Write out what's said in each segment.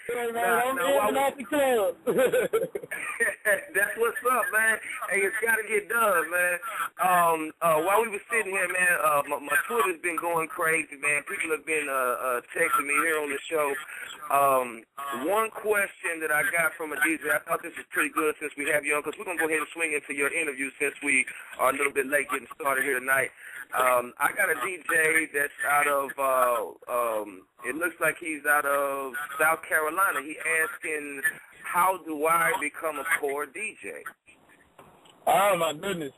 Hey, man, I'm in at the club. That's what's up, man. Hey, it's got to get done, man. While we were sitting here, man, my Twitter's been going crazy, man. People have been texting me here on the show. One question that I got from a DJ, I thought this was pretty good since we have you on, because we're going to go ahead and swing into your interview since we are a little bit late getting started here tonight. I got a DJ that's out of, it looks like he's out of South Carolina. He asking, how do I become a core DJ? Oh, my goodness.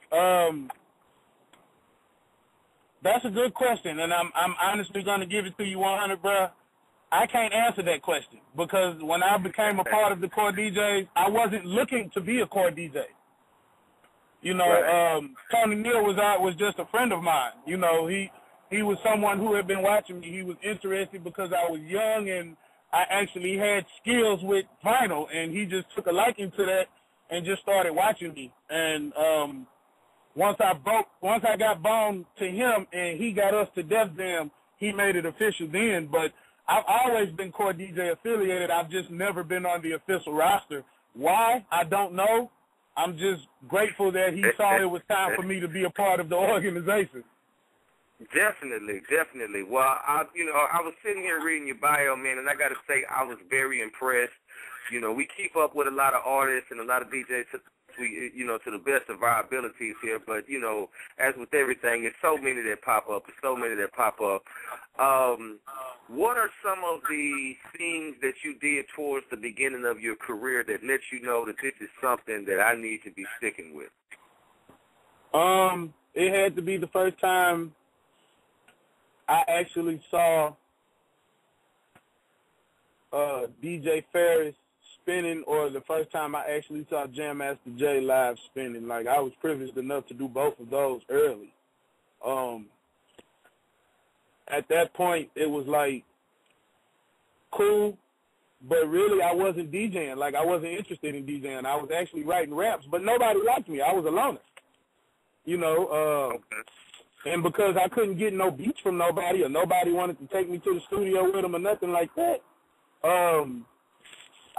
That's a good question, and I'm honestly going to give it to you 100, bro. I can't answer that question because when I became a part of the core DJs, I wasn't looking to be a core DJ. You know, right. Tony Neal was just a friend of mine. You know, he was someone who had been watching me. He was interested because I was young and I actually had skills with vinyl, and he just took a liking to that and just started watching me. And once I got bound to him and he got us to Def Jam, he made it official then. But I've always been core DJ affiliated. I've just never been on the official roster. Why? I don't know. I'm just grateful that he saw it was time for me to be a part of the organization. Definitely, definitely. Well, I was sitting here reading your bio, man, and I got to say I was very impressed. You know, we keep up with a lot of artists and a lot of DJs to the best of our abilities here. But, you know, as with everything, it's so many that pop up. What are some of the things that you did towards the beginning of your career that lets you know that this is something that I need to be sticking with? It had to be the first time I actually saw DJ Ferris spinning, or the first time I actually saw Jam Master Jay live spinning. Like, I was privileged enough to do both of those early. At that point, it was like cool, but really I wasn't DJing. Like, I wasn't interested in DJing. I was actually writing raps, but nobody liked me. I was a loner, you know. Okay. And because I couldn't get no beats from nobody, or nobody wanted to take me to the studio with them or nothing like that,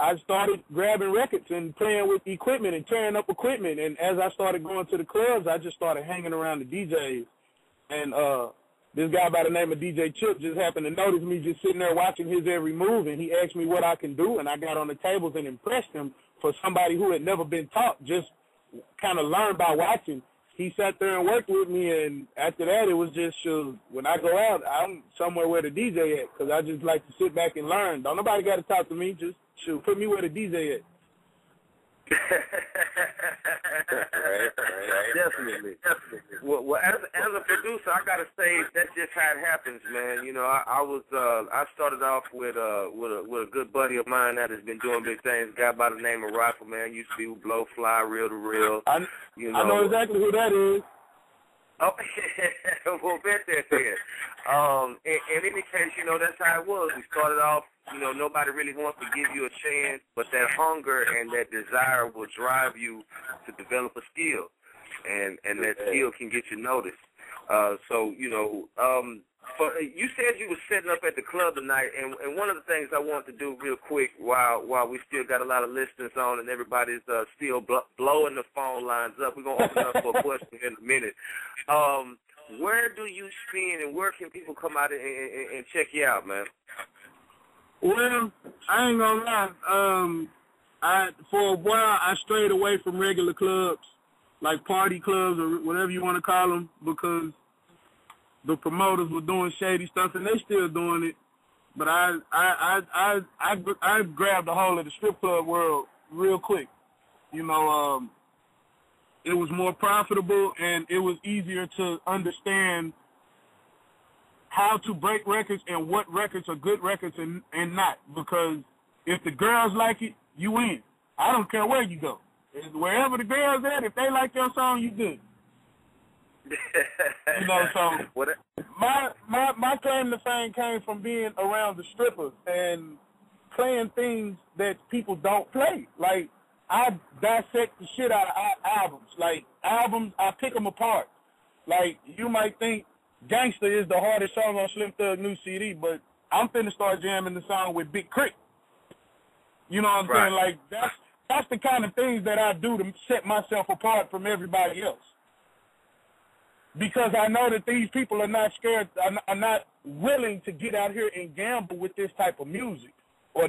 I started grabbing records and playing with equipment and tearing up equipment. And as I started going to the clubs, I just started hanging around the DJs. And this guy by the name of DJ Chip just happened to notice me just sitting there watching his every move, and he asked me what I can do, and I got on the tables and impressed him for somebody who had never been taught, just kind of learned by watching. He sat there and worked with me, and after that, it was just, when I go out, I'm somewhere where the DJ at, because I just like to sit back and learn. Don't nobody got to talk to me, just put me where the DJ at. Right. Definitely. Well, as a producer, I gotta say that's just how it happens, man. You know, I started off with a good buddy of mine that has been doing big things. A guy by the name of Rifleman, used to be Blow Fly, Real to Real. I know exactly who that is. Oh, we'll bet that's it. In any case, you know, that's how it was. We started off, you know, nobody really wants to give you a chance, but that hunger and that desire will drive you to develop a skill, and that skill can get you noticed. So, you know, you said you were setting up at the club tonight, and one of the things I want to do real quick while we still got a lot of listeners on and everybody's still blowing the phone lines up, we're going to open up for a question in a minute. Where do you spin, and where can people come out and check you out, man? Well, I ain't gonna lie. For a while, I strayed away from regular clubs, like party clubs or whatever you want to call them, because the promoters were doing shady stuff, and they still doing it. But I grabbed a hold of the strip club world real quick. You know, it was more profitable, and it was easier to understand how to break records and what records are good records and not. Because if the girls like it, you win. I don't care where you go. Wherever the girls at, if they like your song, you good. You know, so my claim to fame came from being around the strippers and playing things that people don't play. Like, I dissect the shit out of albums. Like, albums, I pick them apart. Like, you might think Gangsta is the hardest song on Slim Thug's new CD, but I'm finna start jamming the song with Big Crit. You know what I'm saying? Like, that's the kind of things that I do to set myself apart from everybody else. Because I know that these people are not scared, are not willing to get out here and gamble with this type of music or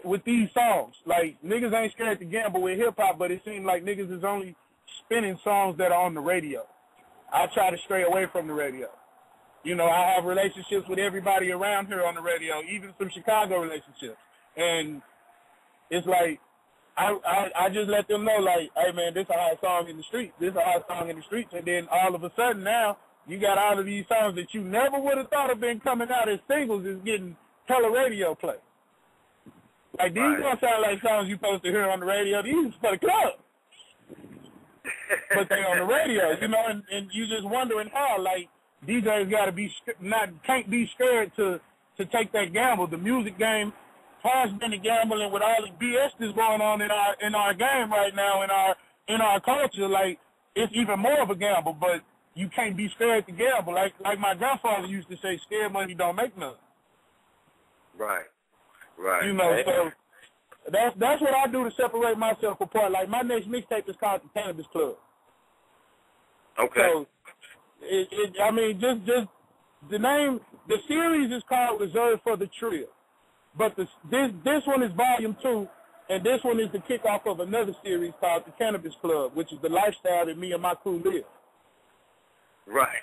with these songs. Like, niggas ain't scared to gamble with hip-hop, but it seems like niggas is only spinning songs that are on the radio. I try to stray away from the radio. You know, I have relationships with everybody around here on the radio, even some Chicago relationships. And it's like, I just let them know, like, hey, man, this is a hot song in the streets. This is a hot song in the streets. And then all of a sudden now, you got all of these songs that you never would have thought of been coming out as singles is getting hella radio play. Like, these don't sound like songs you supposed to hear on the radio. These are for the club. But they on the radio, you know, and you just wondering how, like, DJs got to be, can't be scared to take that gamble. The music game has been a gamble, and with all the BS that's going on in our game right now, in our culture, like, it's even more of a gamble, but you can't be scared to gamble. Like my grandfather used to say, scared money don't make nothing. Right. You know, so that's what I do to separate myself apart. Like, my next mixtape is called The Cannabis Club. Okay. So, I mean, just the name, the series is called Reserved for the Trio. But this one is volume 2, and this one is the kickoff of another series called The Cannabis Club, which is the lifestyle that me and my crew live. Right.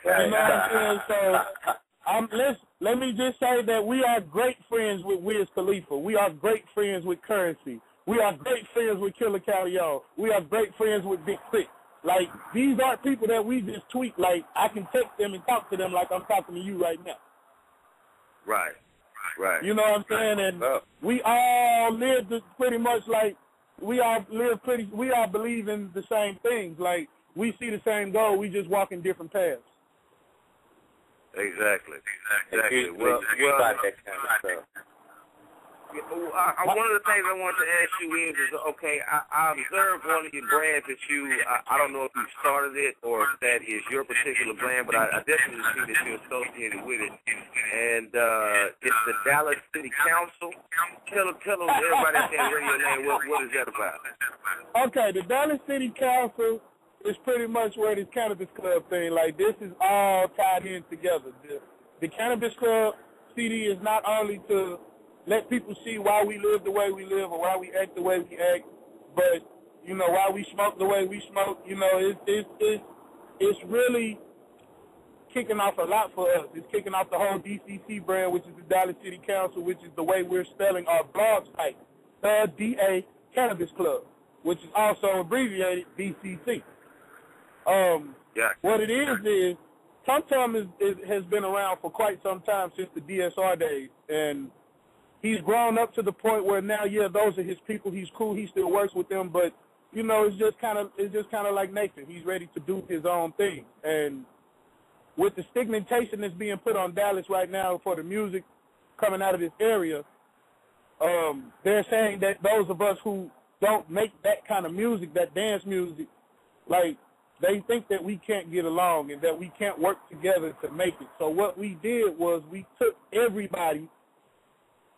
You know what I'm saying? So, let me just say that we are great friends with Wiz Khalifa. We are great friends with Currency. We are great friends with Killer Calio. We are great friends with Big Quick. Like, these aren't people that we just tweet. Like, I can text them and talk to them like I'm talking to you right now. Right. You know what I'm saying? And we all live pretty much like, we all believe in the same things. Like, we see the same goal, we just walk in different paths. Exactly. Well, about that kind of stuff. One of the things I wanted to ask you is okay, I observed one of your brands that I don't know if you started it or if that is your particular brand, but I definitely see that you're associated with it. And it's the Dallas City Council. Tell everybody at that radio name, what is that about? Okay, the Dallas City Council is pretty much where this Cannabis Club thing, like, this is all tied in together. The Cannabis Club CD is not only to let people see why we live the way we live or why we act the way we act, but, you know, why we smoke the way we smoke. You know, it's really kicking off a lot for us. It's kicking off the whole DCC brand, which is the Dallas City Council, which is the way we're spelling our blog site, the DA Cannabis Club, which is also abbreviated DCC. What it is Tum Tum has been around for quite some time, since the DSR days, and he's grown up to the point where now, yeah, those are his people. He's cool. He still works with them, but, you know, it's just kind of like Nathan. He's ready to do his own thing. And with the stigmatization that's being put on Dallas right now for the music coming out of this area, they're saying that those of us who don't make that kind of music, that dance music, like, they think that we can't get along and that we can't work together to make it. So what we did was we took everybody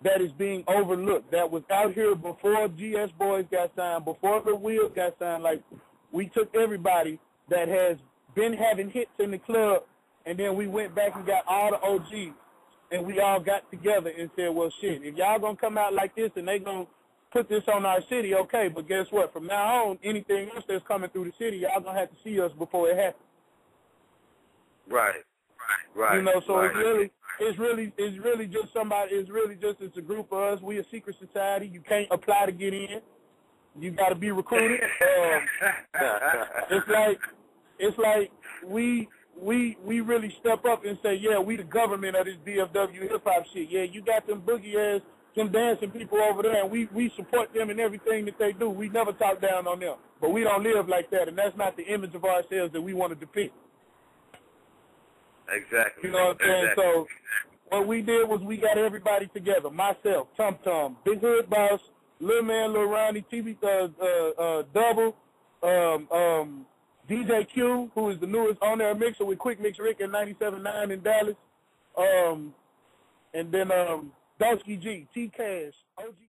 that is being overlooked, that was out here before GS Boys got signed, before the Wheels got signed. Like, we took everybody that has been having hits in the club, and then we went back and got all the OGs, and we all got together and said, well, shit, if y'all going to come out like this and they going to put this on our city, okay, but guess what? From now on, anything else that's coming through the city, y'all going to have to see us before it happens. Right. You know, so it's really just somebody. It's a group of us. We a secret society. You can't apply to get in. You got to be recruited. It's like we really step up and say, yeah, we the government of this DFW hip hop shit. Yeah, you got them boogie ass, them dancing people over there, and we support them in everything that they do. We never talk down on them, but we don't live like that, and that's not the image of ourselves that we want to depict. Exactly. You know what I'm saying? So what we did was we got everybody together. Myself, Tum Tum, Big Hood Boss, Lil Man, Lil Ronnie, TV Double, DJ Q, who is the newest on-air mixer with Quick Mix Rick at 97.9 in Dallas. And then Dosky G, T Cash, OG.